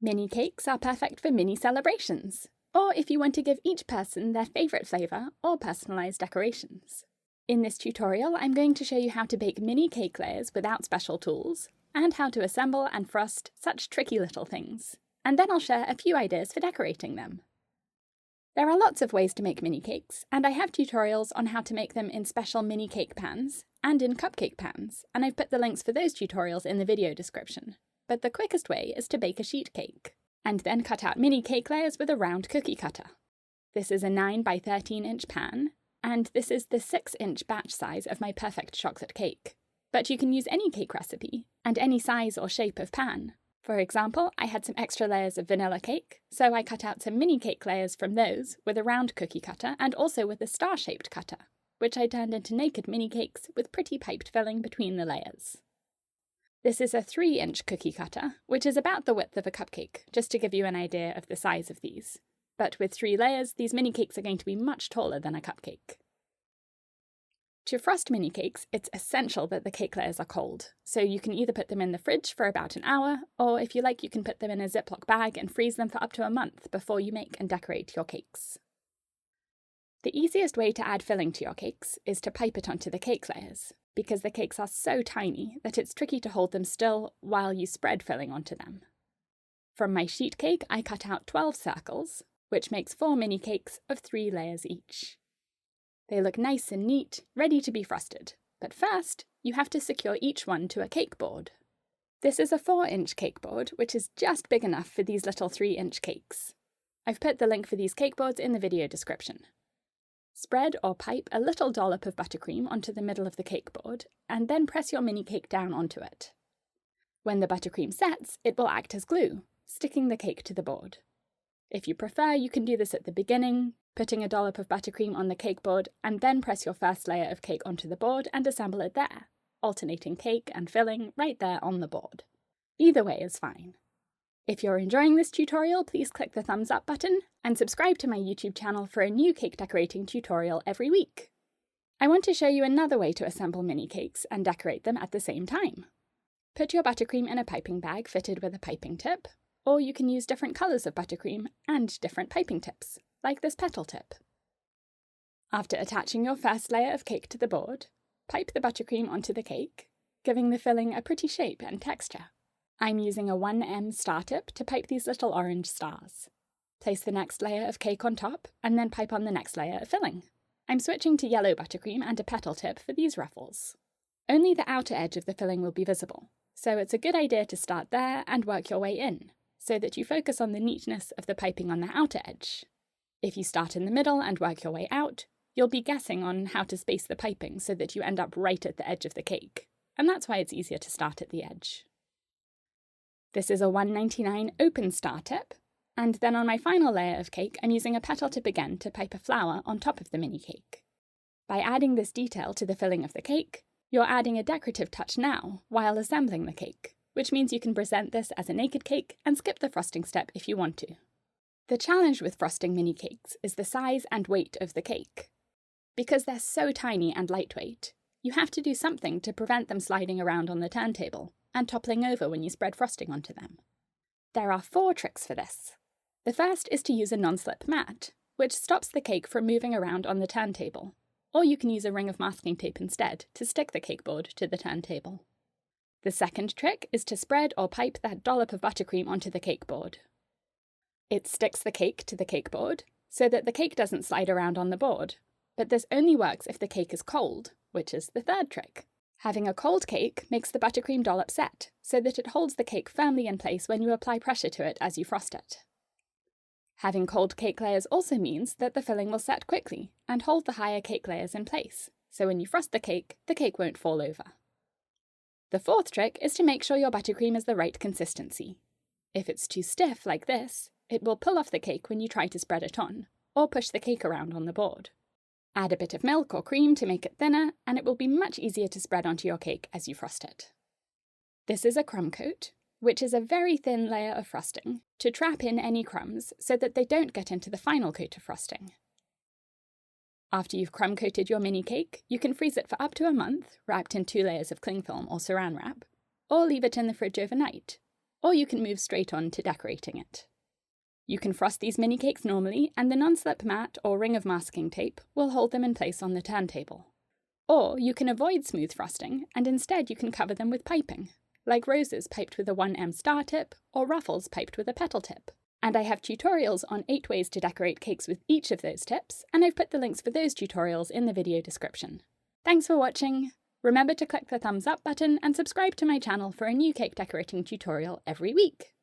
Mini cakes are perfect for mini celebrations, or if you want to give each person their favourite flavour or personalised decorations. In this tutorial, I'm going to show you how to bake mini cake layers without special tools, and how to assemble and frost such tricky little things. And then I'll share a few ideas for decorating them. There are lots of ways to make mini cakes, and I have tutorials on how to make them in special mini cake pans and in cupcake pans, and I've put the links for those tutorials in the video description. But the quickest way is to bake a sheet cake, and then cut out mini cake layers with a round cookie cutter. This is a 9 by 13 inch pan, and this is the 6-inch batch size of my perfect chocolate cake. But you can use any cake recipe, and any size or shape of pan. For example, I had some extra layers of vanilla cake, so I cut out some mini cake layers from those with a round cookie cutter and also with a star-shaped cutter, which I turned into naked mini cakes with pretty piped filling between the layers. This is a 3-inch cookie cutter, which is about the width of a cupcake, just to give you an idea of the size of these. But with 3 layers, these mini cakes are going to be much taller than a cupcake. To frost mini cakes, it's essential that the cake layers are cold, so you can either put them in the fridge for about an hour, or if you like, you can put them in a Ziploc bag and freeze them for up to a month before you make and decorate your cakes. The easiest way to add filling to your cakes is to pipe it onto the cake layers, because the cakes are so tiny that it's tricky to hold them still while you spread filling onto them. From my sheet cake, I cut out 12 circles, which makes 4 mini cakes of 3 layers each. They look nice and neat, ready to be frosted, but first, you have to secure each one to a cake board. This is a 4-inch cake board, which is just big enough for these little 3-inch cakes. I've put the link for these cake boards in the video description. Spread or pipe a little dollop of buttercream onto the middle of the cake board, and then press your mini cake down onto it. When the buttercream sets, it will act as glue, sticking the cake to the board. If you prefer, you can do this at the beginning, putting a dollop of buttercream on the cake board, and then press your first layer of cake onto the board and assemble it there, alternating cake and filling right there on the board. Either way is fine. If you're enjoying this tutorial, please click the thumbs up button and subscribe to my YouTube channel for a new cake decorating tutorial every week. I want to show you another way to assemble mini cakes and decorate them at the same time. Put your buttercream in a piping bag fitted with a piping tip, or you can use different colours of buttercream and different piping tips, like this petal tip. After attaching your first layer of cake to the board, pipe the buttercream onto the cake, giving the filling a pretty shape and texture. I'm using a 1M star tip to pipe these little orange stars. Place the next layer of cake on top, and then pipe on the next layer of filling. I'm switching to yellow buttercream and a petal tip for these ruffles. Only the outer edge of the filling will be visible, so it's a good idea to start there and work your way in, so that you focus on the neatness of the piping on the outer edge. If you start in the middle and work your way out, you'll be guessing on how to space the piping so that you end up right at the edge of the cake, and that's why it's easier to start at the edge. This is a 199 open star tip, and then on my final layer of cake, I'm using a petal tip again to pipe a flower on top of the mini cake. By adding this detail to the filling of the cake, you're adding a decorative touch now while assembling the cake, which means you can present this as a naked cake and skip the frosting step if you want to. The challenge with frosting mini cakes is the size and weight of the cake. Because they're so tiny and lightweight, you have to do something to prevent them sliding around on the turntable and toppling over when you spread frosting onto them. There are 4 tricks for this. The first is to use a non-slip mat, which stops the cake from moving around on the turntable, or you can use a ring of masking tape instead to stick the cake board to the turntable. The second trick is to spread or pipe that dollop of buttercream onto the cake board. It sticks the cake to the cake board, so that the cake doesn't slide around on the board, but this only works if the cake is cold, which is the third trick. Having a cold cake makes the buttercream dollop set, so that it holds the cake firmly in place when you apply pressure to it as you frost it. Having cold cake layers also means that the filling will set quickly and hold the higher cake layers in place, so when you frost the cake won't fall over. The fourth trick is to make sure your buttercream is the right consistency. If it's too stiff like this, it will pull off the cake when you try to spread it on, or push the cake around on the board. Add a bit of milk or cream to make it thinner, and it will be much easier to spread onto your cake as you frost it. This is a crumb coat, which is a very thin layer of frosting to trap in any crumbs so that they don't get into the final coat of frosting. After you've crumb coated your mini cake, you can freeze it for up to a month, wrapped in 2 layers of cling film or saran wrap, or leave it in the fridge overnight, or you can move straight on to decorating it. You can frost these mini cakes normally, and the non-slip mat or ring of masking tape will hold them in place on the turntable. Or you can avoid smooth frosting, and instead you can cover them with piping, like roses piped with a 1M star tip, or ruffles piped with a petal tip. And I have tutorials on 8 ways to decorate cakes with each of those tips, and I've put the links for those tutorials in the video description. Thanks for watching! Remember to click the thumbs up button and subscribe to my channel for a new cake decorating tutorial every week.